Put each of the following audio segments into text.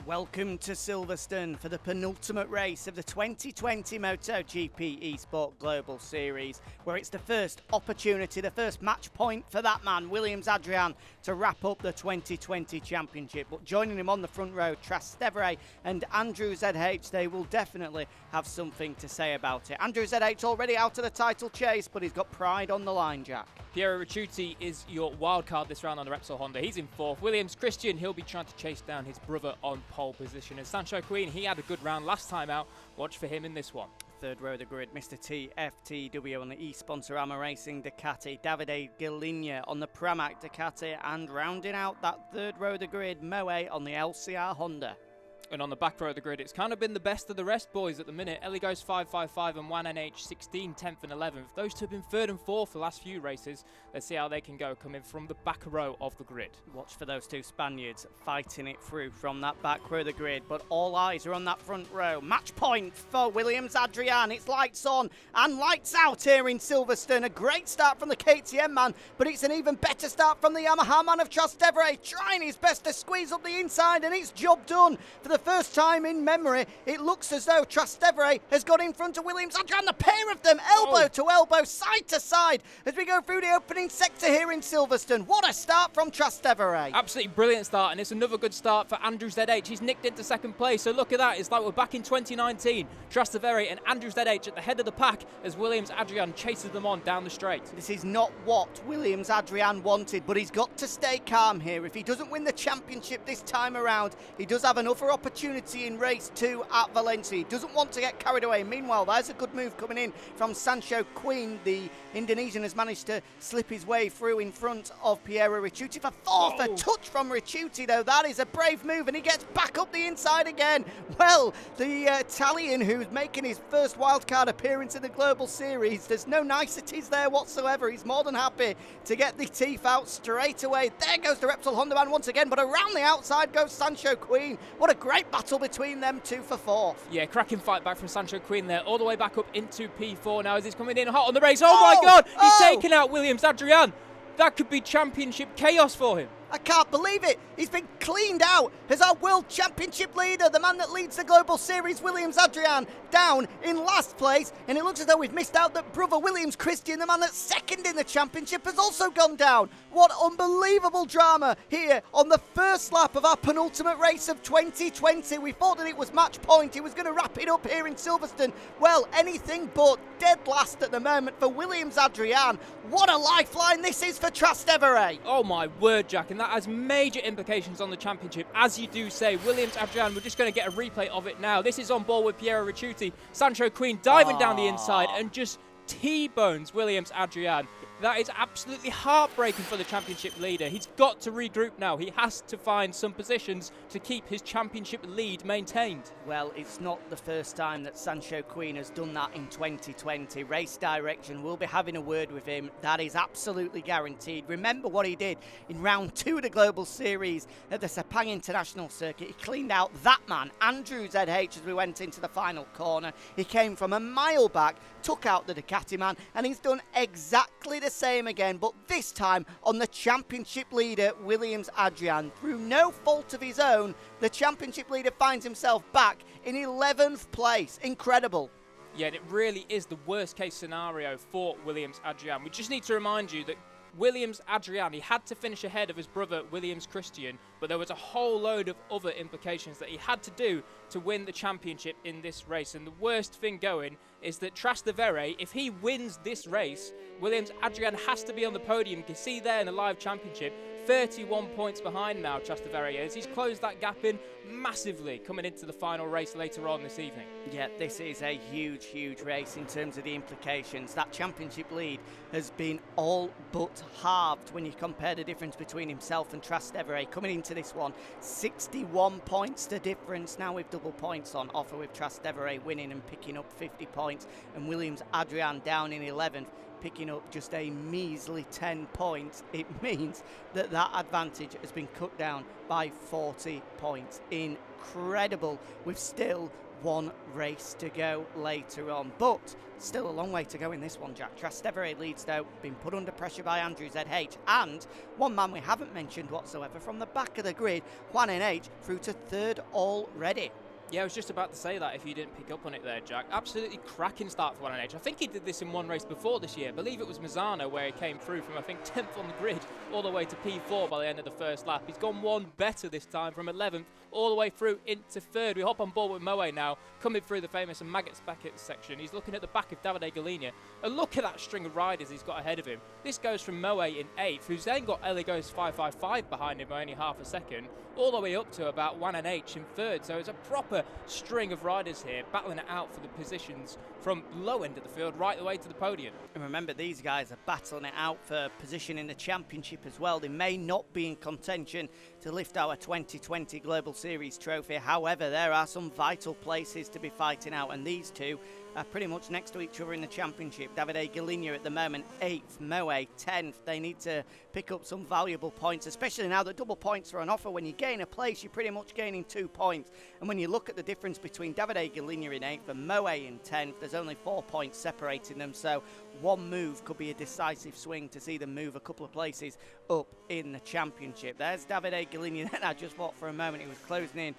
Welcome to Silverstone for the penultimate race of the 2020 MotoGP eSport Global Series, where it's the first opportunity, the first match point for that man, Williams-Adrian, to wrap up the 2020 championship. But joining him on the front row, Trastevere and AndrewZH, they will definitely have something to say about it. AndrewZH already out of the title chase, but he's got pride on the line, Jack. Piero Ricciuti is your wild card this round on the Repsol Honda. He's in fourth. Williams Christian, he'll be trying to chase down his brother on pole position. And Sanshoqueen, he had a good round last time out. Watch for him in this one. Third row of the grid, Mr. TFTW on the e-Sponsorama Racing Ducati, Davide Ghiligna on the Pramac Ducati, and rounding out that third row of the grid, Moe on the LCR Honda. And on the back row of the grid, it's kind of been the best of the rest, boys, at the minute. Ellie goes 5.55 and 1NH 16, 10th and 11th. Those two have been third and fourth the last few races. Let's see how they can go coming from the back row of the grid. Watch for those two Spaniards fighting it through from that back row of the grid, but all eyes are on that front row. Match point for Williams-Adrian. It's lights on and lights out here in Silverstone. A great start from the KTM man, but it's an even better start from the Yamaha man of Trastevere, trying his best to squeeze up the inside, and it's job done. For the first time in memory, it looks as though Trastevere has got in front of Williams-Adrian. The pair of them, elbow to elbow, side to side, as we go through the opening sector here in Silverstone. What a start from Trastevere. Absolutely brilliant start, and it's another good start for AndrewZH. He's nicked into second place, so look at that. It's like we're back in 2019. Trastevere and AndrewZH at the head of the pack as Williams-Adrian chases them on down the straight. This is not what Williams-Adrian wanted, but he's got to stay calm here. If he doesn't win the championship this time around, he does have another opportunity in race 2 at Valencia. He doesn't want to get carried away. Meanwhile, there's a good move coming in from Sanshoqueen. The Indonesian has managed to slip his way through in front of Piero Ricciuti for fourth. A touch from Ricciuti, though. That is a brave move, and he gets back up the inside again. Well, the Italian, who's making his first wildcard appearance in the Global Series, there's no niceties there whatsoever. He's more than happy to get the teeth out straight away. There goes the Repsol Honda man once again, but around the outside goes Sanshoqueen. What a great battle between them two for fourth. Yeah, cracking fight back from Sanshoqueen there, all the way back up into P4 now as he's coming in hot on the race. Oh my God, he's taken out Williams-Adrian. That could be championship chaos for him. I can't believe it. He's been cleaned out as our World Championship leader, the man that leads the Global Series, Williams-Adrian, down in last place. And it looks as though we've missed out that brother Williams Christian, the man that's second in the championship, has also gone down. What unbelievable drama here on the first lap of our penultimate race of 2020. We thought that it was match point. He was going to wrap it up here in Silverstone. Well, anything but dead last at the moment for Williams-Adrian. What a lifeline this is for Trastevere. Oh my word, Jack, and that has major implications on the championship. As you do say, Williams-Adrian, we're just going to get a replay of it now. This is on board with Piero Ricciuti. Sanshoqueen diving down the inside and just T-bones Williams-Adrian. That is absolutely heartbreaking for the championship leader. He's got to regroup now. He has to find some positions to keep his championship lead maintained. Well, it's not the first time that Sanshoqueen has done that in 2020. Race Direction will be having a word with him. That is absolutely guaranteed. Remember what he did in round 2 of the Global Series at the Sepang International Circuit. He cleaned out that man, AndrewZH, as we went into the final corner. He came from a mile back, took out the Ducati man, and he's done exactly the same again, but this time on the championship leader, Williams-Adrian. Through no fault of his own, the championship leader finds himself back in 11th place. Incredible. Yeah, it really is the worst case scenario for Williams-Adrian. We just need to remind you that Williams-Adrian, he had to finish ahead of his brother Williams Christian, but there was a whole load of other implications that he had to do to win the championship in this race. And the worst thing going is that Trastevere, if he wins this race, Williams-Adrian has to be on the podium. You can see there in the live championship, 31 points behind now Trastevere is. He's closed that gap in massively coming into the final race later on this evening. Yeah, this is a huge, huge race in terms of the implications. That championship lead has been all but halved when you compare the difference between himself and Trastevere. Coming into this one, 61 points the difference now with double points on offer, with Trastevere winning and picking up 50 points and Williams-Adrian down in 11th. Picking up just a measly 10 points. It means that that advantage has been cut down by 40 points. Incredible, with still one race to go later on. But still a long way to go in this one, Jack. Trastevere leads though, been put under pressure by AndrewZH, and one man we haven't mentioned whatsoever from the back of the grid, Juan NH, through to third already. Yeah, I was just about to say that if you didn't pick up on it there, Jack. Absolutely cracking start for 1NH. I think he did this in one race before this year. I believe it was Misano where he came through from, I think, 10th on the grid all the way to P4 by the end of the first lap. He's gone one better this time from 11th all the way through into third. We hop on board with Moe now, coming through the famous Maggots Beckett section. He's looking at the back of Davide Galigna. And look at that string of riders he's got ahead of him. This goes from Moe in 8th, who's then got Eligos 555 behind him by only half a second, all the way up to about 1NH in third. So it's a proper string of riders here battling it out for the positions from low end of the field right the way to the podium. And remember, these guys are battling it out for position in the championship as well. They may not be in contention to lift our 2020 Global Series trophy. However, there are some vital places to be fighting out, and these two are pretty much next to each other in the championship. Davide Galigna at the moment 8th, Moe 10th. They need to pick up some valuable points, especially now that double points are on offer. When you gain a place, you're pretty much gaining 2 points. And when you look at the difference between Davide Galigna in 8th and Moe in 10th, there's only 4 points separating them. So one move could be a decisive swing to see them move a couple of places up in the championship. There's Davide Galigna. Then I just thought for a moment he was closing in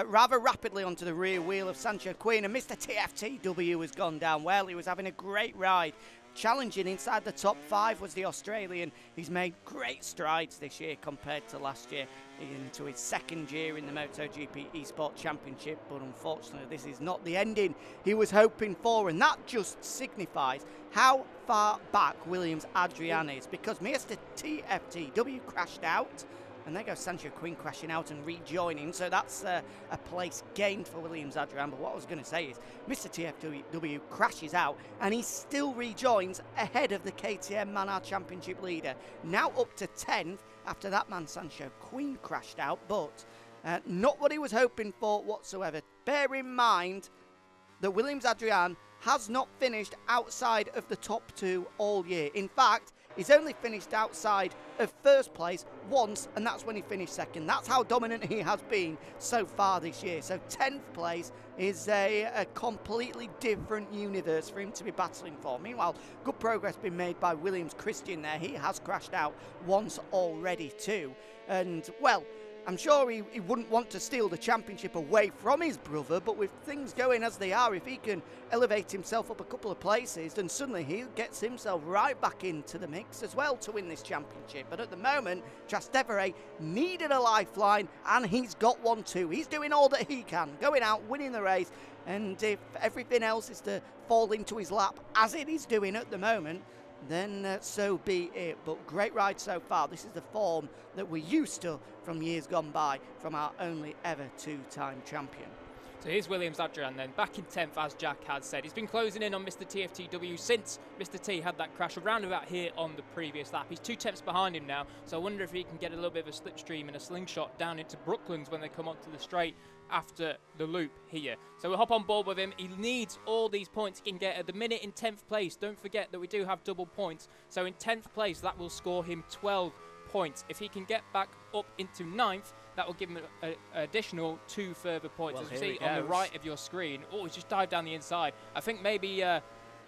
rather rapidly onto the rear wheel of Sanshoqueen, and Mr. TFTW has gone down well. He was having a great ride. Challenging inside the top 5 was the Australian. He's made great strides this year compared to last year into his second year in the MotoGP eSport Championship, but unfortunately this is not the ending he was hoping for, and that just signifies how far back Williams Adrian is, because Mr. TFTW crashed out. And there goes Sanshoqueen crashing out and rejoining. So that's a place gained for Williams Adrian. But what I was going to say is Mr. TFW crashes out and he still rejoins ahead of the KTM Manor Championship leader. Now up to 10th after that man Sanshoqueen crashed out. But not what he was hoping for whatsoever. Bear in mind that Williams Adrian has not finished outside of the top 2 all year. In fact, he's only finished outside of first place once, and that's when he finished second. That's how dominant he has been so far this year. So 10th place is a completely different universe for him to be battling for. Meanwhile, good progress been made by Williams Christian there. He has crashed out once already too. And, well, I'm sure he wouldn't want to steal the championship away from his brother, but with things going as they are, if he can elevate himself up a couple of places, then suddenly he gets himself right back into the mix as well to win this championship. But at the moment, Trastevere needed a lifeline, and he's got one too. He's doing all that he can, going out, winning the race, and if everything else is to fall into his lap, as it is doing at the moment, then so be it. But great ride so far. This is the form that we're used to from years gone by from our only ever 2-time champion. So here's Williams Adrian then, back in 10th, as Jack had said. He's been closing in on Mr. TFTW since Mr. T had that crash around about here on the previous lap. He's 2 tenths behind him now, so I wonder if he can get a little bit of a slipstream and a slingshot down into Brooklands when they come onto the straight after the loop here. So we'll hop on board with him. He needs all these points he can get at the minute in 10th place. Don't forget that we do have double points. So in 10th place, that will score him 12 points. If he can get back up into 9th, that will give him an additional 2 further points. Well, as you see on the right of your screen. Oh, he's just dived down the inside. I think maybe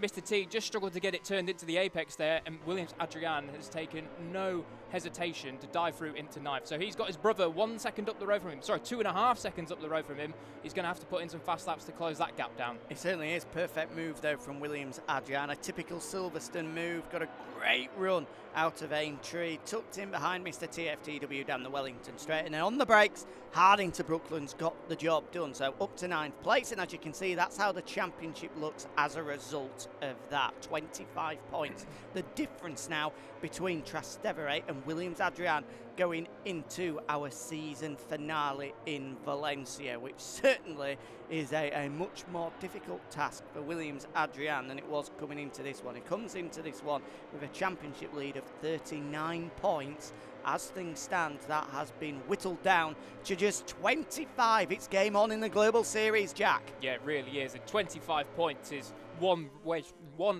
Mr. T just struggled to get it turned into the apex there, and Williams Adrian has taken no hesitation to dive through into 9th. So he's got his brother 1 second up the road from him. Sorry, 2.5 seconds up the road from him. He's going to have to put in some fast laps to close that gap down. It certainly is. Perfect move though from Williams Adrian. A typical Silverstone move. Got a great run out of Aintree. Tucked in behind Mr. TFTW down the Wellington straight. And then on the brakes, hard into Brooklands, got the job done. So up to 9th place. And as you can see, that's how the championship looks as a result of that. 25 points. The difference now between Trastevere and Williams Adrian going into our season finale in Valencia, which certainly is a much more difficult task for Williams Adrian than it was coming into this one. He comes into this one with a championship lead of 39 points. As things stand, that has been whittled down to just 25. It's game on in the Global Series, Jack. Yeah, it really is. And 25 points is one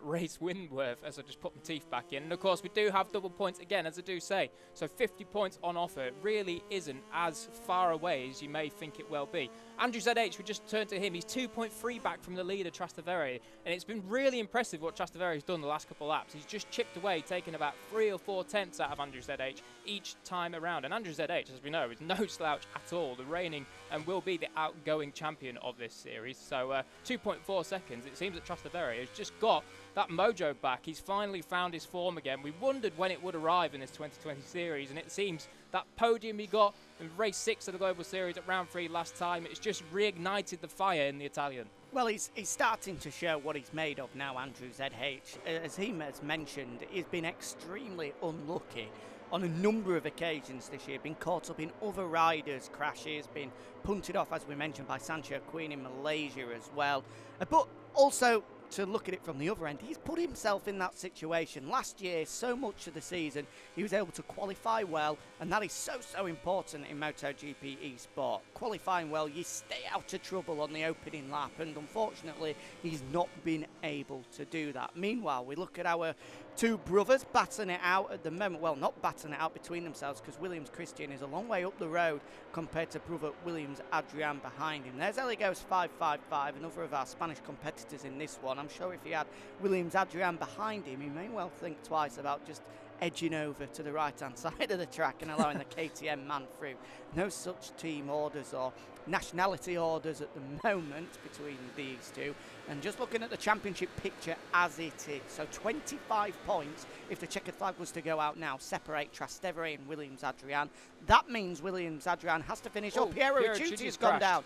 race win worth, as I just put my teeth back in. And of course, we do have double points again, as I do say. So 50 points on offer. It really isn't as far away as you may think it will be. AndrewZH, we just turned to him. He's 2.3 back from the leader, Trastevere. And it's been really impressive what Trastevere's done the last couple of laps. He's just chipped away, taking about 3 or 4 tenths out of AndrewZH each time around. And AndrewZH, as we know, is no slouch at all. The reigning and will be the outgoing champion of this series. So 2.4 seconds. It seems that Trastevere has just got that mojo back. He's finally found his form again. We wondered when it would arrive in this 2020 series, and it seems that podium he got in race 6 of the Global Series at round 3 last time, it's just reignited the fire in the Italian. Well, he's starting to show what he's made of now, AndrewZH. As he has mentioned, he's been extremely unlucky on a number of occasions this year, been caught up in other riders' crashes, been punted off, as we mentioned, by Sanshoqueen in Malaysia as well. But also, to look at it from the other end, he's put himself in that situation. Last year, so much of the season, he was able to qualify well, and that is so important in MotoGP eSport. Qualifying well, you stay out of trouble on the opening lap, and unfortunately, he's not been able to do that. Meanwhile, we look at our two brothers battling it out at the moment. Well, not battling it out between themselves, because Williams Christian is a long way up the road compared to brother Williams Adrian behind him. There's Eligos 555, another of our Spanish competitors in this one. I'm sure if he had Williams Adrian behind him, he may well think twice about just edging over to the right-hand side of the track and allowing the KTM man through. No such team orders or nationality orders at the moment between these two. And just looking at the championship picture as it is, so 25 points if the checkered flag was to go out now, separate Trastevere and Williams Adrian. That means Williams Adrian has to finish. Piero Ricciuti has gone down.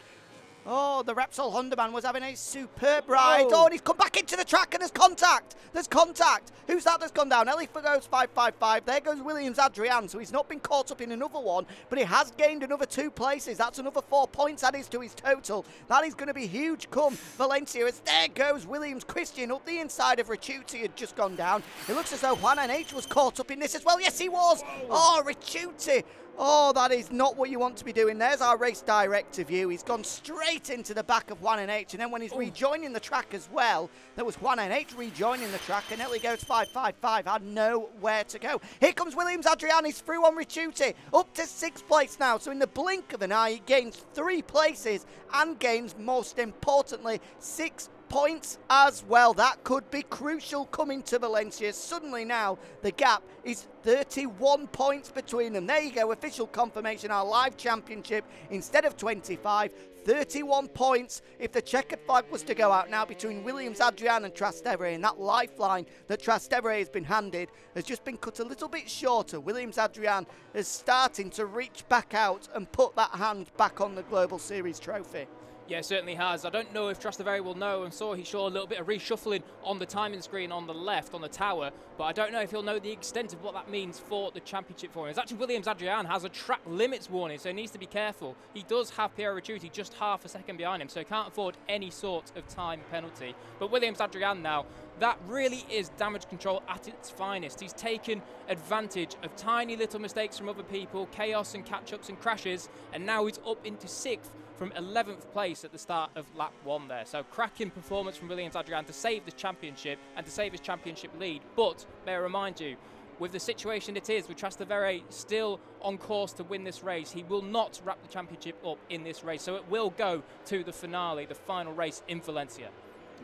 Oh, the Repsol Honda man was having a superb ride. Oh, and he's come back into the track, and there's contact. There's contact. Who's that that's gone down? Eli goes 555. There goes Williams Adrian. So he's not been caught up in another one, but he has gained another 2 places. That's another 4 points added to his total. That is going to be huge come Valencia. As there goes Williams Christian up the inside of Ricciuti had just gone down. It looks as though Juan NH was caught up in this as well. Yes, he was. Oh, Ricciuti. Oh, that is not what you want to be doing. There's our race director view. He's gone straight into the back of Juan NH, and then when he's rejoining the track as well, there was Juan NH rejoining the track, and Ellie goes 555, had nowhere to go. Here comes Williams Adrian. He's through on Ricciuti, up to 6th place now. So in the blink of an eye, he gains 3 places and gains, most importantly, 6 points as well. That could be crucial coming to Valencia. Suddenly now the gap is 31 points between them. There you go, official confirmation, our live championship instead of 25, 31 points if the checkered flag was to go out now between Williams Adrian and Trastevere, and that lifeline that Trastevere has been handed has just been cut a little bit shorter. Williams Adrian is starting to reach back out and put that hand back on the Global Series trophy. Yeah, it certainly has. I don't know if Trastevere will know, and saw he saw a little bit of reshuffling on the timing screen on the left, on the tower, but I don't know if he'll know the extent of what that means for the championship for him. It's actually Williams Adrian has a track limits warning, so he needs to be careful. He does have Piero Ricciuti just half a second behind him, so he can't afford any sort of time penalty. But Williams Adrian now, that really is damage control at its finest. He's taken advantage of tiny little mistakes from other people, chaos and catch-ups and crashes, and now he's up into 6th from 11th place at the start of lap 1 there. So cracking performance from Williams Adrian to save the championship and to save his championship lead. But may I remind you, with the situation it is, with Trastevere still on course to win this race, he will not wrap the championship up in this race. So it will go to the finale, the final race in Valencia.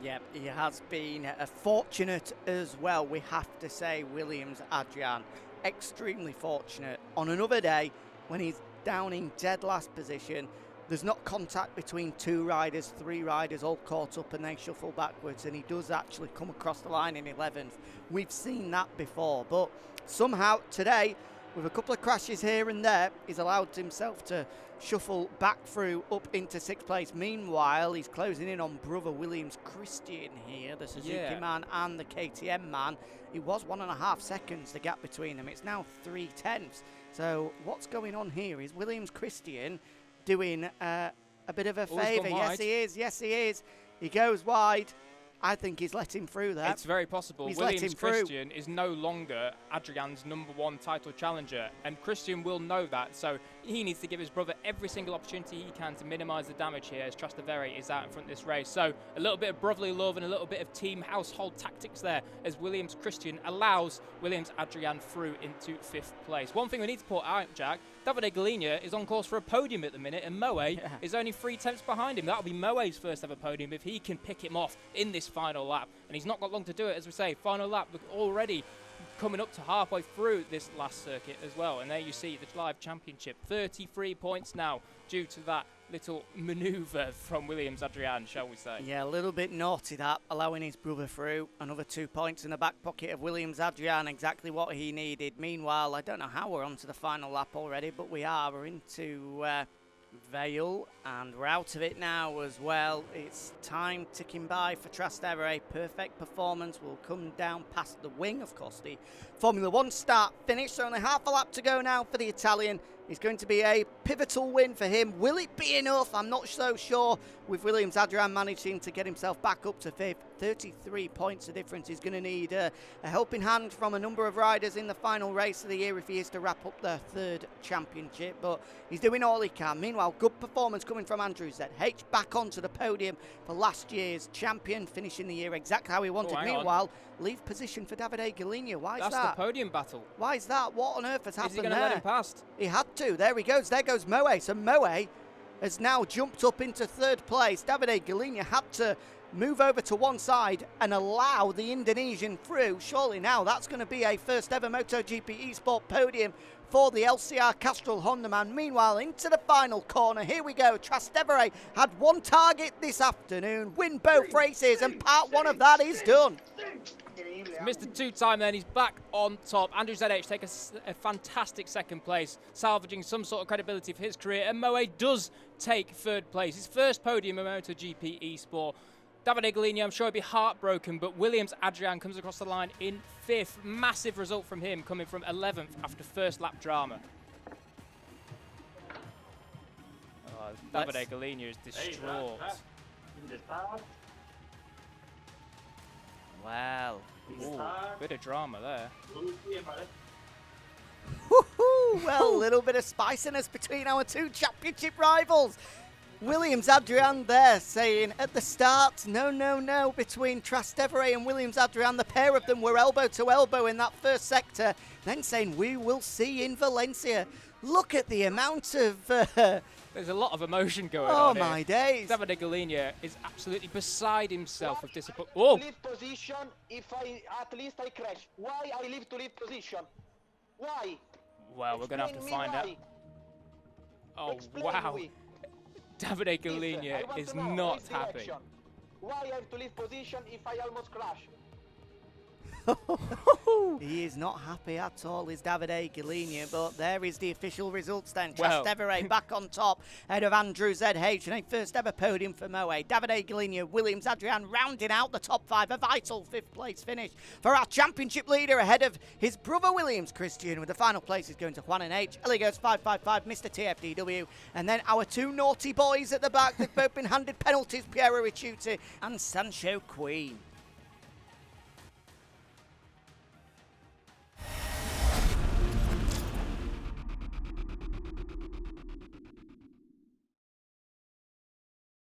Yep, he has been fortunate as well, we have to say, Williams Adrian. Extremely fortunate. On another day, when he's down in dead last position, there's not contact between 2 riders, 3 riders all caught up and they shuffle backwards, and he does actually come across the line in 11th. We've seen that before, but somehow today, with a couple of crashes here and there, he's allowed himself to shuffle back through up into 6th place. Meanwhile, he's closing in on brother Williams Christian here, the Suzuki man and the KTM man. It was 1.5 seconds, the gap between them. It's now 3/10. So what's going on here is Williams Christian doing a bit of a favour. Yes, he is. Yes, he is. He goes wide. I think he's let him through there. It's very possible. He's Williams Christian is no longer Adrian's #1 title challenger, and Christian will know that. So he needs to give his brother every single opportunity he can to minimise the damage here as Trastevere is out in front of this race. So a little bit of brotherly love and a little bit of team household tactics there as Williams Christian allows Williams Adrian through into 5th place. One thing we need to point out, Jack, Davide Galigna is on course for a podium at the minute, and Moe is only 3 tenths behind him. That'll be Moe's first ever podium if he can pick him off in this final lap. And he's not got long to do it, as we say. Final lap, look, already coming up to halfway through this last circuit as well. And there you see the live championship. 33 points now due to that little manoeuvre from Williams Adrian, shall we say. Yeah, a little bit naughty that, allowing his brother through. Another 2 points in the back pocket of Williams Adrian, exactly what he needed. Meanwhile, I don't know how we're on to the final lap already, but we are. We're into Vale, and we're out of it now as well. It's time ticking by for Trastevere. Perfect performance will come down past the wing. Of course, the Formula 1 start finish, so only half a lap to go now for the Italian. It's going to be a pivotal win for him. Will it be enough? I'm not so sure, with Williams Adrian managing to get himself back up to 5th. 33 points of difference. He's going to need a helping hand from a number of riders in the final race of the year if he is to wrap up the 3rd championship, but he's doing all he can. Meanwhile, good performance coming from AndrewZH, back onto the podium for last year's champion, finishing the year exactly how he wanted. Meanwhile, leave position for Davide Galigna. Why is that? That's the podium battle. Why is that? What on earth has happened there? Is he going to let him past? He had to. There he goes. There goes Moe. So Moe has now jumped up into 3rd place. Davide Galigna had to move over to one side and allow the Indonesian through. Surely now that's going to be a first ever MotoGP eSport podium for the LCR Castrol Honda man. Meanwhile, into the final corner. Here we go. Trastevere had one target this afternoon. Win both races, and part 1 of that is done. Mr. Two-time then, he's back on top. AndrewZH take a fantastic 2nd place, salvaging some sort of credibility for his career, and Moe does take 3rd place. His first podium in MotoGP eSport. Davide Galigna, I'm sure he'd be heartbroken, but Williams Adrian comes across the line in 5th. Massive result from him, coming from 11th after first lap drama. Oh, Davide Galigna is distraught. Well, bit of drama there. Well, a little bit of spiciness between our 2 championship rivals. Williams Adrian there saying at the start, no, between Trastevere and Williams Adrian. The pair of them were elbow to elbow in that first sector. Then saying, we will see in Valencia. Look at the amount of... There's a lot of emotion going on here. Oh, my days. Davide Galigna is absolutely beside himself with disappointment. Oh! Leave position if at least I crash. Why I leave to leave position? Why? Well, we're going to have to find out. Oh, wow. Davide Galigna is not happy. Why I have to leave position if I almost crash? He is not happy at all, is Davide Galigna, but there is the official results then. Well. Trastevere back on top, ahead of AndrewZH, and a first ever podium for Moe. Davide Galigna, Williams Adrian rounding out the top 5, a vital 5th place finish for our championship leader, ahead of his brother Williams Christian, with the final place is going to Juan and H. Ellie goes 555, Mr. TFDW, and then our 2 naughty boys at the back, they've both been handed penalties, Piero Ricciuti and Sanshoqueen.